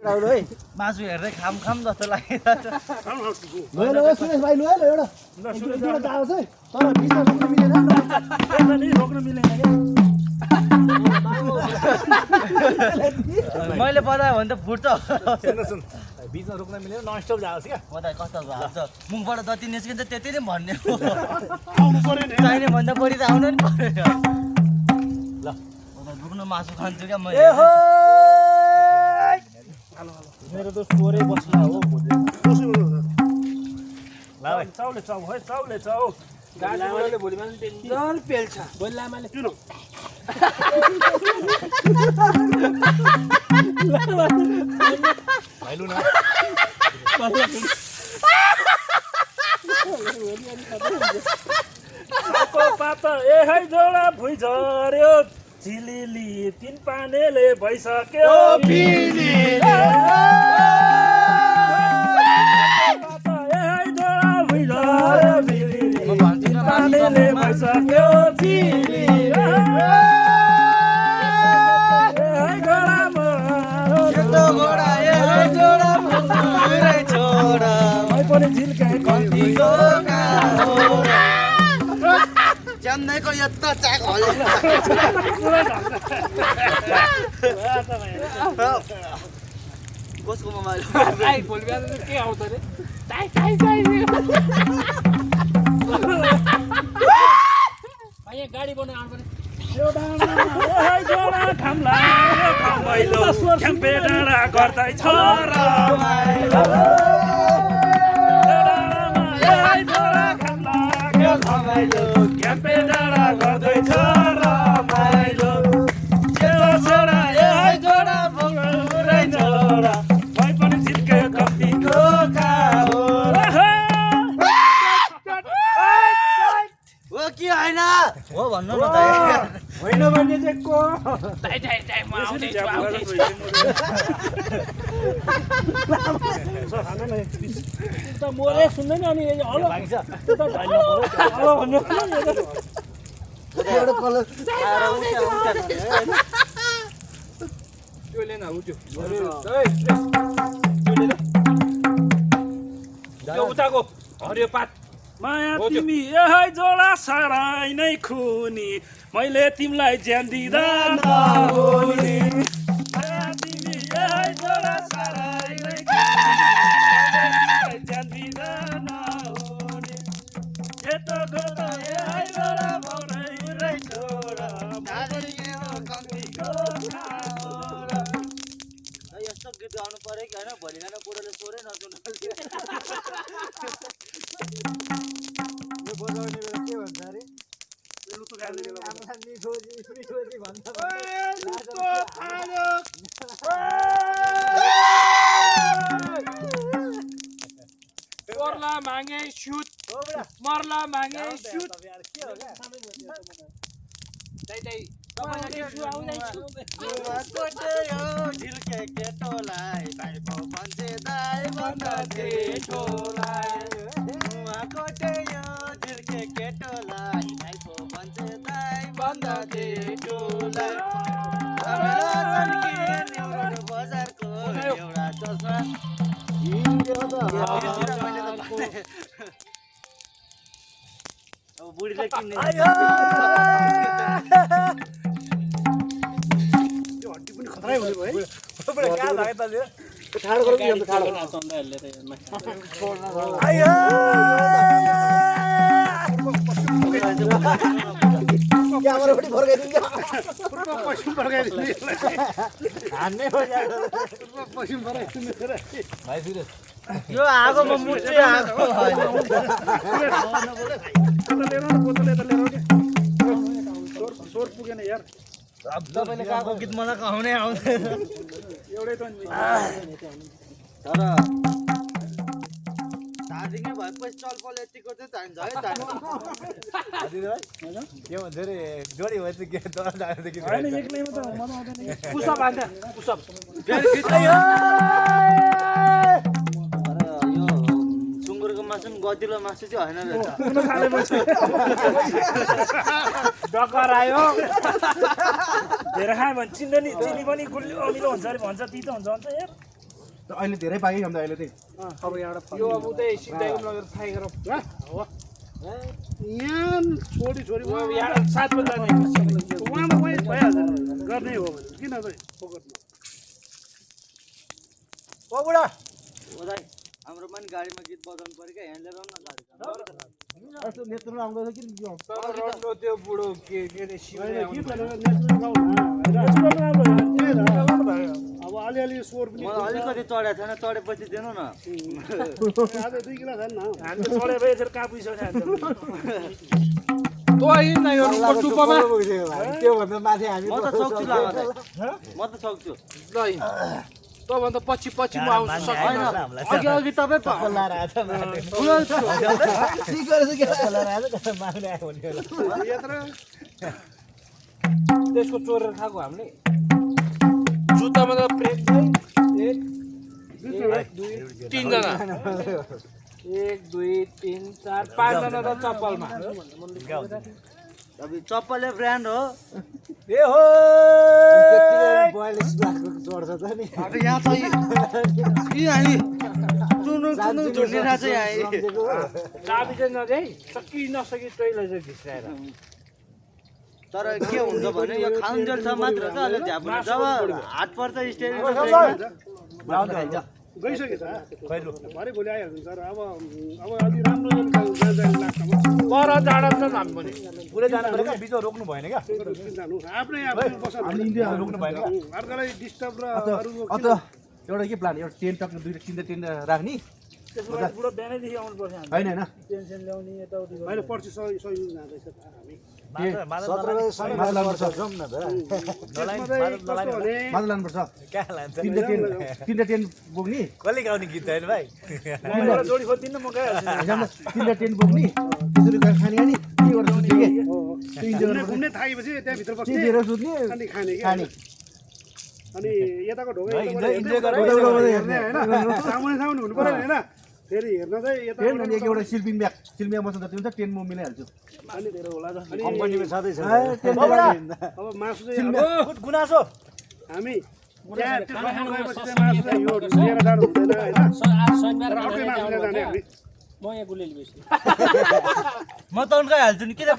राउलो है मासु हेर्दै खाम खाम जस्तो लाग्यो ल सुरेश भाइ लु है ल एउटा एउटा जाओस् है तर बिचमा रोक्न मिलेन रोक्न मिलेन मैले बतायो भने त फुट्छ सुन बिचमा रोक्न मिलेन नन स्टप जाओस् क्या बताए कस्तो हुन्छ मुखबाट जति निस्किन्छ त्यति नै भन्ने हो आउनु पर्यो नि चाहिने भन्दा बढी त आउनु नि पर्यो ल दुख्नु मासु खान्छु क्या म मेरो त सोरै बस्ला हो चाउले चाउ है चाउले चाउ लामाले भोलि मान्छे टेन्सन पेल्छ भोलि लामाले किन भाइलु न पाता ए है जोडा भुइँ झर्यो झिलिली तिन पानेले भइसक्यो पानेले भइसक्यो च्याम्दैको यत्रो चाक हल्यो कसको मोबाइल भोलि बिहान के आउँछ रे गाडी बनाउनु आउनु गर्दैछ गर्दैछ रमाइलो भइ पनि झिल्के कम्तीको हो कि होइन हो भन्नु न त होइन भने चाहिँ को मोरे सुन्दैन अनि हलो हलो भन्नु एउटा कलर त्यो लिन उठ्यो उताको हरियो पात माया तिमी यही जोडा साराई नै खुनी मैले तिमीलाई ज्यान दिँदा नहुने माया तिमी यही जोडा साराई नै खुनी ज्यान दिँदा नहुने यस्तो गोदा यही जोडा भौरै रै छोरा यस्तो गीत गाउनु पर्यो कि होइन भोलि बिहान बुढोले स्वरै नसुन्नु बजाउने बेला के भन्छ अरे मर्ला मागे सुट मर्ला मागे सुट झिल्के केटोलाई भाइ पो भन्छे दाइ भन्दा जेठोलाई झिल्के केटोलाई भाइ पो भन्छे दाइ भन्दा जेठोलाई बजारको एउटा चस्मा अब बुढीले किन्ने खतरै हुने भयो ठाडो गरौँ नि ठाडो क्यामेरा पनि फर्काइदिन्छ पश्चिम फर्काइदिने हान्ने पश्चिम फर्काइदिने भाइ सुरेश यो आगोमा मुट्छ आगो सोर पुगेन यार तपाईँले काको गीत मलाई आउने आउँदैन एउटै त तर दार्जिलिङै भएपछि चलपल यतिको चाहिँ चाहिन्छ है के भन्छ अरे जोडी भएपछि के जाँदादेखि होइन एक्लैमा त मजा आउँदैन पुसअप हान्छ पुसअप यो सुँगुरको मासु पनि गतिलो मासु चाहिँ होइन रहेछ डकर आयो धेरै खायो भने चिन्दैन चिनी पनि गुलियो अमिलो हुन्छ अरे भन्छ तितो हुन्छ यार अहिले धेरै पाएँ हामी अहिले चाहिँ अब यहाँबाट यो अब उतै सिधै लगेर फ्राई गरौँ यहाँ छोरी यहाँ 7 बजे उहाँमा उहाँ भइहाल्छ गर्ने हो भने किन चाहिँ फोकटमा ओ बुढा दाइ हाम्रो पनि गाडीमा गीत बजाउनु पर्यो क्या यहाँ लिएर गाडी यस्तो नेत्र आउँदैछ किन त्यो बुढो के अरे अब अलिअलि स्वर पनि मलाई अलिकति चढेको छैन चढेपछि दिनु न आज 2 किलो छैन न हामीले चढेपछि यसरी कहाँ पुगिसक्यो त्योभन्दा माथि हामी म त सक्छु लामा म त सक्छु ल तँभन्दा पछि पछि म आउनु सक्दिनँ अघि अघि तपाईँ यत्र त्यसको चोरेर खाएको हामीले जुत्तामा त प्रेम चाहिँ 1 2 3 जना 1 2 3 4 5 जना त चप्पलमा अब चप्पलले ब्रान्ड हो ए हो 42 लाखको चढ्छ त नि अब यहाँ चाहिँ चुनु झुन्डिरहेको छ यहाँ चाबी चाहिँ नदिए सकि नसकि टोइलो चाहिँ घिस्राएर तर के हुन्छ भने यो खाउन्जेल छ मात्र त अलि झ्याप जब हात पर्छ स्टेरिङ गइसक्यो त भरे भोलि आइहाल्छ सर अब अलि राम्रो लाग्छ पर जाडा छ हामी पनि पुरै जानु पऱ्यो क्या बिचमा रोक्नु भएन क्या किन जानु आफ्नै आफ्नो बस रोक्नु भएन क्या अर्कालाई डिस्टर्ब र अरूको अन्त एउटा के प्लान एउटा टेन्ट टक्नु 2 3 राख्ने त्यसबाट पुरो बिहानैदेखि आउनु पर्छ हामी होइन होइन टेन्सन ल्याउने यताउति होइन पर्सि सही जाँदैछ हामी 17 बजे लानुपर्छ जाउँ न त मादल लानुपर्छ तीनटा टेन्ट बोक्ने कसले गाउने गीत होइन भाइ एउटा जोडी खोजिदिनु म गइहाल्छु तीनटा टेन्ट बोक्ने त्यसरी खाने खाने के गर्छ सुत्ने के घुम्ने थाकेपछि त्यहाँभित्र बस्ने दिएर सुत्ने अनि खाने खाने अनि यताको ढोका इन्जोय गर हेर्ने होइन सामुने सामुने हुनु पर्यो होइन फेरि हेर्न चाहिँ यता टेन्ट अनि एउटा स्लिपिङ ब्याग बस्न जति हुन्छ टेन्ट म मिलाइहाल्छु कम्पनीमा छँदैछ अब मासु चाहिँ गुनासो हामी त्यहाँ त्यो ठाउँमा गएपछि चाहिँ मासु चाहिँ यो लिएर जानु हुँदैन होइन तर अर्कै मासु लिएर जाने हामी म यहाँ गुलेली बेसी म त उनकै हाल्छु नि किन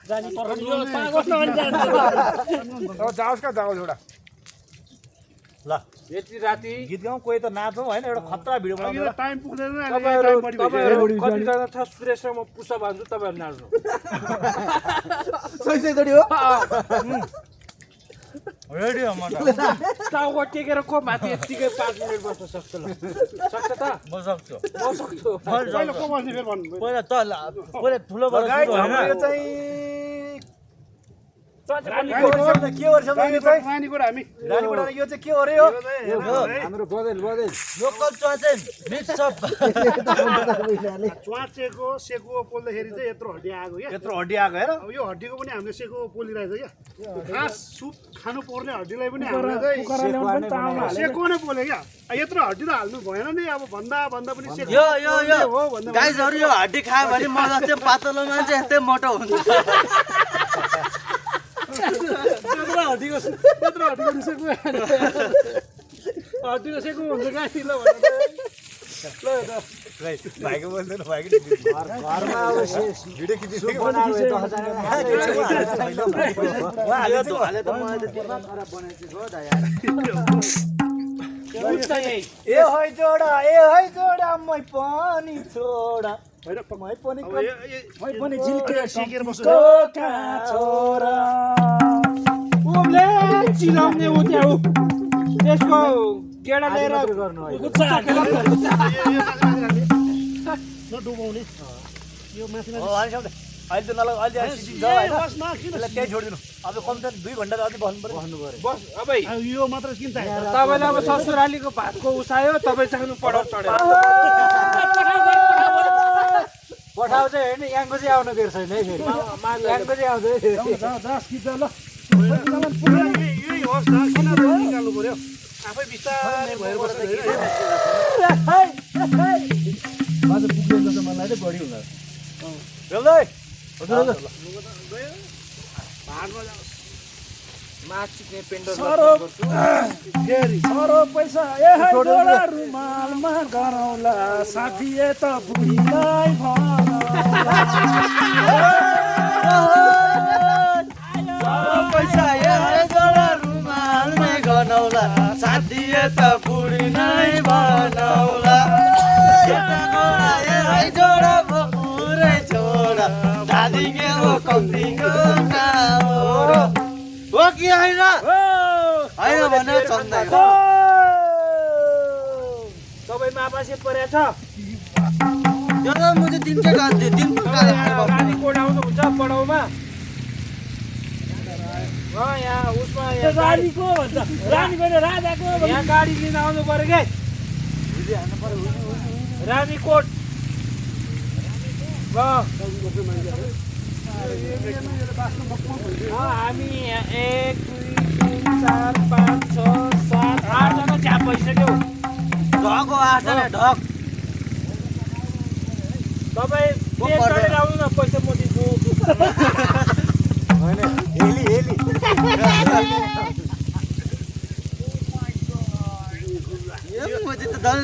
जानी पर्छ यो पागोस् नगरी जान्छ जाओस् कहाँ जाओस् एउटा ल यति राति गीत गाउँ कोही त नाचौँ होइन एउटा खतरा भिडियो अघि बनाउँछ त टाइम पुग्दैन टाइम तपाईँहरू बढी तपाईँहरू कतिजना छ सुरेश र म पुसा भन्छु तपाईँहरू नाच्नु सही जोडी हो रेडी हो म टाउको टेकेर को माथि यत्तिकै 5 मिनट बस्न सक्छ ल सक्छ त म सक्छु म सक्छु पहिला को बस्ने फेरि भन्नु पहिला त पहिला ठुलो गाई बडा हाम्रो चाहिँ रानीको हामी रानीबाट यो चाहिँ के हो रे यो हाम्रो बदेल लोकल चोचेन मिक्स अप च्वाचेको सेको पोल्दाखेरि चाहिँ यत्रो हड्डी आएको क्या यत्रो हड्डी आएको हेर अब यो हड्डीको पनि हामीले सेको पोलिरहेछ क्या खास सुप खानु पर्ने हड्डीलाई पनि हामीले चाहिँ सेको नै पोल्यो क्या यत्रो हड्डी त हाल्नु भएन नि अब भन्दा पनि सेको यो हो भन्दा गाइजहरु यो हड्डी खायो भने म जस्तै पातलो मान्छे यस्तै मोटो हुन्छ हड्डीको सेको हुन्छ गाई ल भाइको बोल्दैन भाइको घरमा अब भिडियो खिचिदिनु यो धुवाले त मलाई त दिमाग खराब बनाइदिएको हो दाइ ए है जोडा मै पनि छोडा होइन मै पनि मै पनि झिल्के सिकेर बस्छु कोका छोरा उले चिलाउने उ त्यहाँ त्यसको गेडा लिएर गुच्छा नडुबाउने यो माथि अहिले त नलग अहिले सिटिङ छ होइन त्यसलाई त्यहीँ छोडिदिनु अब कमसेकम 2 घन्टा जति बस्नु पर्यो बस अब यो मात्र किन चाहियो तपाईँले अब ससुरालीको भातको उसायो तपाईँ चाहिँ पढाउ चढेर पठाउ चाहिँ होइन यहाँको चाहिँ आउनु बेर छैन है फेरि यहाँको चाहिँ आउँदै यही होस् न किन निकाल्नु पर्यो आफै बिस्तारै भएर बस्छ आज पुग्दैन जस्तो मन लाग्यो बढी हुँदा बेलदै हजुर भाडमा जाओस् माछिने पेन्डो सरो फेरि सरो पैसा ए है जोडा रुमालमा गरौँला साथी ए त बुढीलाई सरो पैसा ए जोडा रुमालमै गनौला साथी त बुढी नै बनाउला जोडा पुरै छोडा दादीको हो कम्तीको हो कि होइन होइन भने चन्दा तपाईँ मापासे परेछ यो त म चाहिँ दिनकै गान्थे दिन रानी कोट आउनुहुन्छ पढाउमा यहाँ उसमा रानीको भन्छ रानी पनि राजाको यहाँ गाडी लिन आउनु पर्यो क्या रानी कोट हामी 1 2 3 4 5 6 7 8 जना झ्याप भइसक्यो ढक 8 जना ढक तपाईँ ट्रेन चढेर आउनु न पैसा म दिन्छु हेली म चाहिँ त धन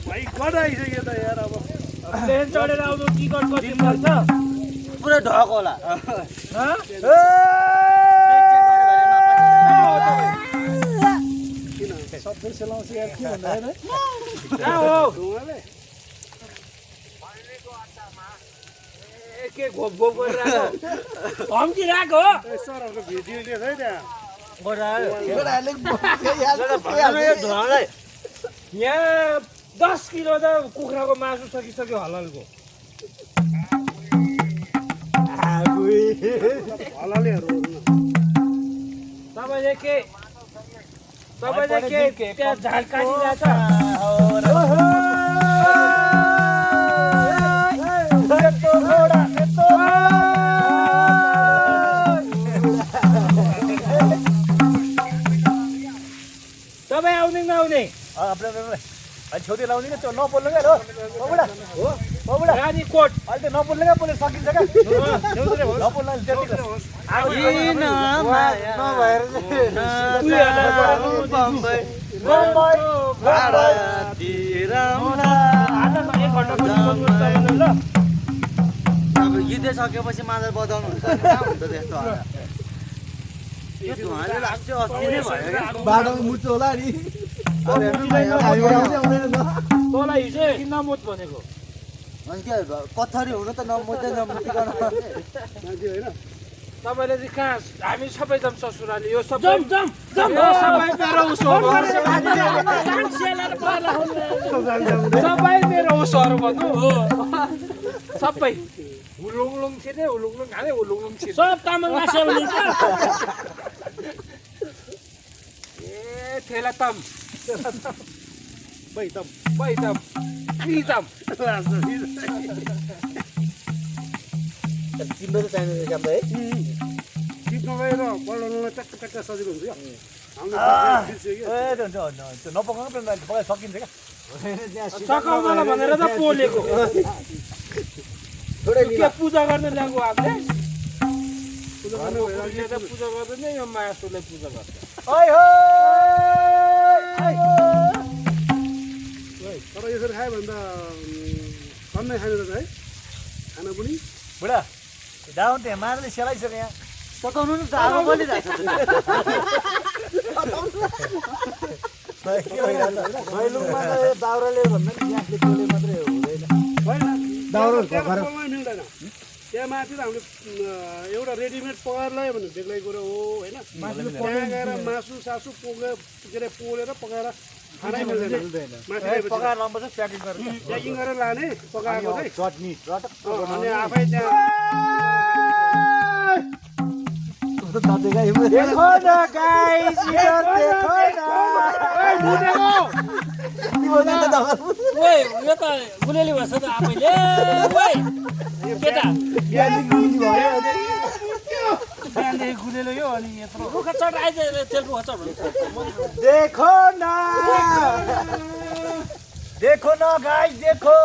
भाइ गडाइसक्यो त यार अब ट्रेन चढेर आउनु टिकट कति पर्छ पुरै ढक होला सबै सेलाउँछ यार के भन्दा होइन कहाँ हो के घोप घोप गरिरहेको धम्किरहेको हो सरहरूको भिडियो लिएको है त्यहाँ यहाँ 10 किलो त कुखुराको मासु सकिसक्यो हलालको हलालेहरू तपाईँले के त्यहाँ झाड काटिरहेछ तपाईँ आउने नआउने छेउतिर लाउने क्या त्यो नपोल्नु क्या हो रानी कोट अहिले त नपोल्नु क्या पोल्नु सकिन्छ क्या नपोल्नु अब गीतै सकेपछि मादल बजाउनु हुन्छ कहाँ हुन्छ त्यस्तो यो धुवाले लाग्छ अस्ति नै भयो क्या बाटोमा मुच्छ होला नि तँलाई हिजो किन नमुत भनेको अनि के पत्थरी हुनु त नमुच्दै नमुचिकन मान्छे होइन तपाईँले चाहिँ कहाँ हामी सबै जाउँ ससुराली यो सबै जम जम जम सबै मेरो उसो सबै मेरो उसोहरू भन्नु सबै हुलुङलुङ छिर्ने हुलुङलुङ खाने हुलुङलुङ छिर्ने सब तामाङ मासु भने ए थेला तम बैतम बैतम प्रितम तिम्रो त चाहिने काम है टिप्न गएर बढाउनुलाई टक्क टक्क सजिलो हुन्छ क्या त्यो नपकाउनु पकाइ सकिन्छ क्या सकाउन भनेर त पोलेको के पूजा गर्न ल्याएको हामीले पूजा गर्दैन यो मासुलाई पूजा गर्छ तर यसरी खायो भने त सन्नै खाने रहेछ है खाना पनि बुढा डाउन त्यहाँ माछाले सेलाइसक्यो यहाँ पकाउनु नि साह्रो बोलिरहेको छ भैलुङमा त दाउराले भन्दा नि ग्यासले पोले मात्रै हुँदैन होइन दाउरा त्यहाँ पकाउनै मिल्दैन त्यहाँ माथि त हामीले एउटा रेडिमेड पकाएर ल्यायो भने बेग्लै कुरो हो होइन त्यहाँ गएर मासु सासु के अरे पोलेर पकाएर खानै मिल्दैन पकाएर लानुपर्छ प्याकिङ गरेर प्याकिङ गरेर लाने पकाएको चाहिँ चटनी अनि आफै त्यहाँ देखो न गाइस इधर देखो न ओए यो त गुलेली भएछ त आफैले ओए केटा बिहानदेखि गुलेलो यो अनि यत्रो रुख चढ आइज तेल रुख चढ देखो न गाइस देखो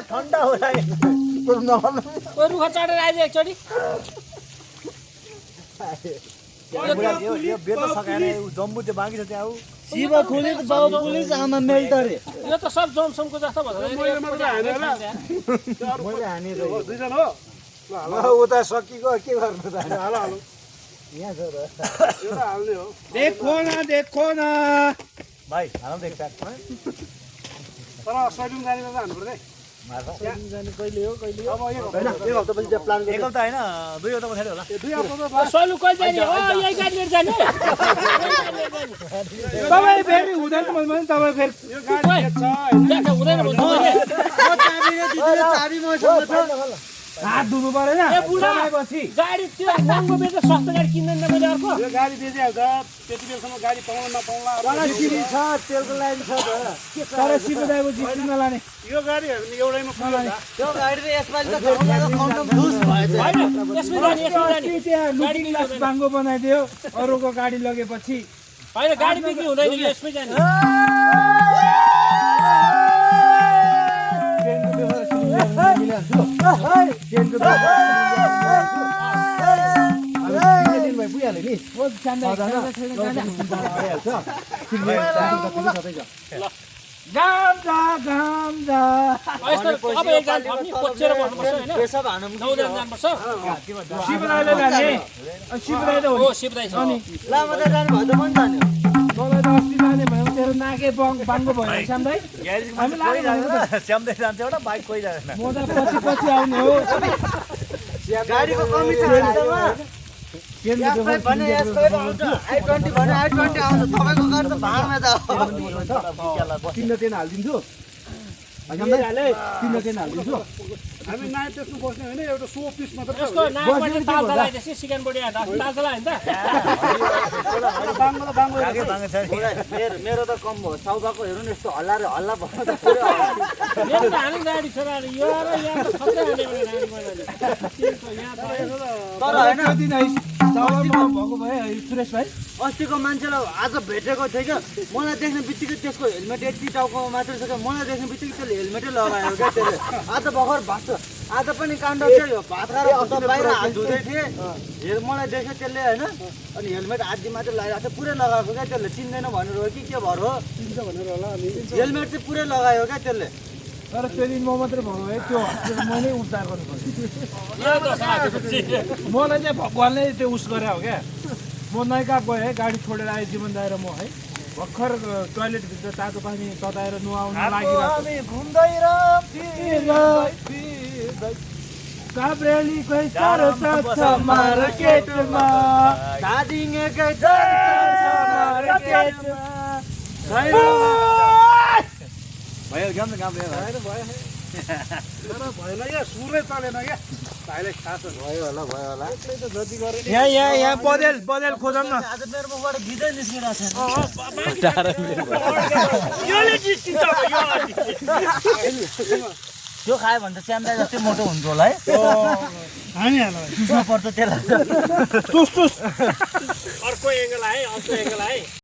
ठन्डा हो रहा है ओए रुख चढेर आइज एकचोटि यो बेच्न सकेन जम्बु त्यो बाँकी छ त्यहाँ ऊ शिव पुलिस बाउ पुलिस आमा मेल्टरे यो त सब जनसनको जस्तो भयो मैले मात्रै हाने होला मैले हानेर हो दुईजना हो ल हाल उता सकिएको के गर्नु त हाल हाल यहाँ छ र यो त हाल्ने हो देखो न भाइ हालौँ त एक प्याक तर सैलुङ जाने त हान्नु पर्छ जाने कहिले हो कहिले अब एक होइन एक हप्तापछि त्यहाँ प्लान एक हप्ता होइन 2 हप्ता पछाडि होला 2 हप्ता त बाद सोलु कहिले जाने हो यही गाडी लिएर जाने तपाईँ फेरि हुँदैन भने तपाईँ फेरि यो गाडी बेच्छ हैन त्यहाँ हुँदैन भन्नु चाबी मसँग छ हात धुनु परेन ए बुढा गाडी त्यो महँगो बेच्दा सस्तो गाडी किन्दैन मैले अर्को यो गाडी बेचिहाल्छ त्यति बेलासम्म गाडी पाउला नपाउला सिमी छ तेलको लाइन छ तर सिपदाको जिस्ती नलाने यो गाडी हेर्ने एउटैमा पुग्यो नि त्यो गाडी त यसपालि त कन्डम लुज भएछ होइन यसमै जाने त्यहाँ लुकिङ ग्लास बाङ्गो बनाइदियो अरूको गाडी लगेपछि होइन गाडी बिक्री हुँदैन यो यसमै जाने पुगिहाल्यो नि अब एक गाडी थप्ने पचेर बस्नुपर्छ होइन पेसा भानु 9 जना जानुपर्छ शिवराईले लाने शिवराई त हो हो सिपदाइ छ लामा त जाने भयो त पनि जाने तँलाई त अस्ति लाने भयो तेरो नाके बाङ्गो भयो श्याम दाइ हामी लाने श्यामदै जान्छ एउटा बाइक कोही जाँदैन म त पछि पछि आउने हो गाडीको कमी छ हालमा यसलाई भने यसलाई आउँछ i20 भने i20 आउँछ तपाईको गाडी त भाडमा जाओ तिन हालिदिन्छु तिन हालिदिन्छु हामी नाइ त्यसमा बस्ने होइन एउटा सो पिस मात्र यसको नाकबाट ताल चलाइदिएपछि सिकन बडी आएर ताल चलायो नि त बाङ्गो बाङ्गो आगे बाँगे छ नि मेरो त कम भयो सौदाको हेर्नु न यस्तो हल्ला भयो त पुरै मेरो त हामी गाडी छ र यो र यहाँ त खतरा हुने भने गाडी बनाउने यहाँ त तर हैन भएको भए सुरेश भाइ अस्तिको मान्छेलाई आज भेटेको थियो क्या मलाई देख्ने बित्तिकै त्यसको हेलमेट यति टाउकोमा मात्रै छ क्या मलाई देख्ने बित्तिकै त्यसले हेलमेटै लगायो क्या त्यसले आज भर्खर भाग्छ आज पनि काण्ड चाहिँ हो भात खाएर बाहिर हात धुँदै थिएँ मलाई देख्यो त्यसले होइन अनि हेलमेट आधी मात्रै लगाइरहेको थियो पुरै लगाएको क्या त्यसले चिन्दैन भनेर हो कि के भएर हो चिन्छ भनेर होला अनि हेलमेट चाहिँ पुरै लगायो क्या त्यसले तर त्यो दिन म मात्रै भयो है त्यो हस्पिटल मैले उद्धार गर्नु पर्यो मलाई चाहिँ भगवान्ले त्यो उस गरे हो क्या म नैका गएँ है गाडी छोडेर आएँ जीवन दाएर म है भर्खर टोयलेटभित्र तातो पानी तताएर नुहाउनु लागिरहेको काभ्रेलीकै चर्चा छ मार्केटमा धादिङकै मार्केटमा भयो काम त काम भयो भएन क्या सुरै चलेन क्या भाइलाई थाहा छ भयो होला यहाँ बदेल खोजौँ न आज मेरो मुखबाट गीतै निस्किरहेको छैन त्यो खायो भने त च्याम्दा जस्तै मोटो हुन्छ होला है चुस्नु पर्छ त्यसलाई अर्को एङ्गल आए